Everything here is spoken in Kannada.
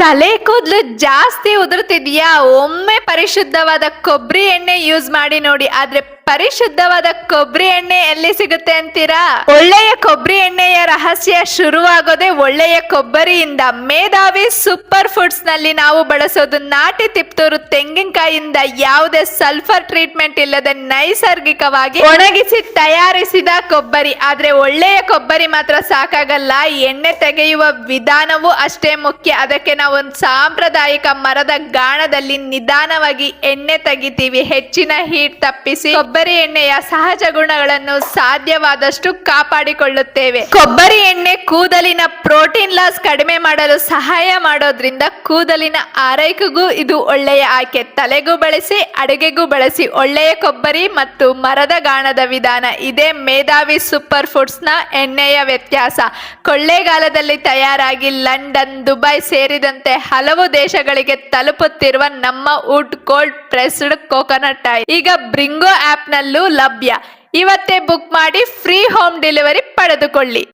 ತಲೆ ಕೂದಲು ಜಾಸ್ತಿ ಉದುರುತ್ತಿದ್ಯಾ? ಒಮ್ಮೆ ಪರಿಶುದ್ಧವಾದ ಕೊಬ್ಬರಿ ಎಣ್ಣೆ ಯೂಸ್ ಮಾಡಿ ನೋಡಿ. ಆದ್ರೆ ಪರಿಶುದ್ಧವಾದ ಕೊಬ್ಬರಿ ಎಣ್ಣೆ ಎಲ್ಲಿ ಸಿಗುತ್ತೆ ಅಂತೀರಾ? ಒಳ್ಳೆಯ ಕೊಬ್ಬರಿ ಎಣ್ಣೆಯ ರಹಸ್ಯ ಶುರುವಾಗೋದೇ ಒಳ್ಳೆಯ ಕೊಬ್ಬರಿಯಿಂದ. ಮೇಧಾವಿ ಸೂಪರ್ ಫುಡ್ಸ್ ನಲ್ಲಿ ನಾವು ಬಳಸೋದು ನಾಟಿ ತಿಪ್ತೂರು ತೆಂಗಿನಕಾಯಿಯಿಂದ ಯಾವುದೇ ಸಲ್ಫರ್ ಟ್ರೀಟ್ಮೆಂಟ್ ಇಲ್ಲದೆ ನೈಸರ್ಗಿಕವಾಗಿ ಒಣಗಿಸಿ ತಯಾರಿಸಿದ ಕೊಬ್ಬರಿ. ಆದ್ರೆ ಒಳ್ಳೆಯ ಕೊಬ್ಬರಿ ಮಾತ್ರ ಸಾಕಾಗಲ್ಲ, ಎಣ್ಣೆ ತೆಗೆಯುವ ವಿಧಾನವೂ ಅಷ್ಟೇ ಮುಖ್ಯ. ಅದಕ್ಕೆ ನಾವು ಒಂದು ಸಾಂಪ್ರದಾಯಿಕ ಮರದ ಗಾಣದಲ್ಲಿ ನಿಧಾನವಾಗಿ ಎಣ್ಣೆ ತೆಗಿತೀವಿ. ಹೆಚ್ಚಿನ ಹೀಟ್ ತಪ್ಪಿಸಿ ಕೊಬ್ಬರಿ ಎಣ್ಣೆಯ ಸಹಜ ಗುಣಗಳನ್ನು ಸಾಧ್ಯವಾದಷ್ಟು ಕಾಪಾಡಿಕೊಳ್ಳುತ್ತೇವೆ. ಕೊಬ್ಬರಿ ಎಣ್ಣೆ ಕೂದಲಿನ ಪ್ರೋಟೀನ್ ಲಾಸ್ ಕಡಿಮೆ ಮಾಡಲು ಸಹಾಯ ಮಾಡೋದ್ರಿಂದ ಕೂದಲಿನ ಆರೈಕೆಗೂ ಇದು ಒಳ್ಳೆಯ ಆಯ್ಕೆ. ತಲೆಗೂ ಬಳಸಿ, ಅಡುಗೆಗೂ ಬಳಸಿ. ಒಳ್ಳೆಯ ಕೊಬ್ಬರಿ ಮತ್ತು ಮರದ ಗಾಣದ ವಿಧಾನ ಇದೇ ಮೇಧಾವಿ ಸೂಪರ್ ಫುಡ್ಸ್ ನ ಎಣ್ಣೆಯ ವ್ಯತ್ಯಾಸ. ಕೊಳ್ಳೇಗಾಲದಲ್ಲಿ ತಯಾರಾಗಿ ಲಂಡನ್, ದುಬೈ ಸೇರಿದಂತೆ ಹಲವು ದೇಶಗಳಿಗೆ ತಲುಪುತ್ತಿರುವ ನಮ್ಮ wood cold pressed coconut oil ಈಗ ಬ್ರಿಂಗೋ ಆಪ್ ನಲ್ಲೂ ಲಭ್ಯ. ಇವತ್ತೇ ಬುಕ್ ಮಾಡಿ ಫ್ರೀ ಹೋಮ್ ಡೆಲಿವರಿ ಪಡೆದುಕೊಳ್ಳಿ.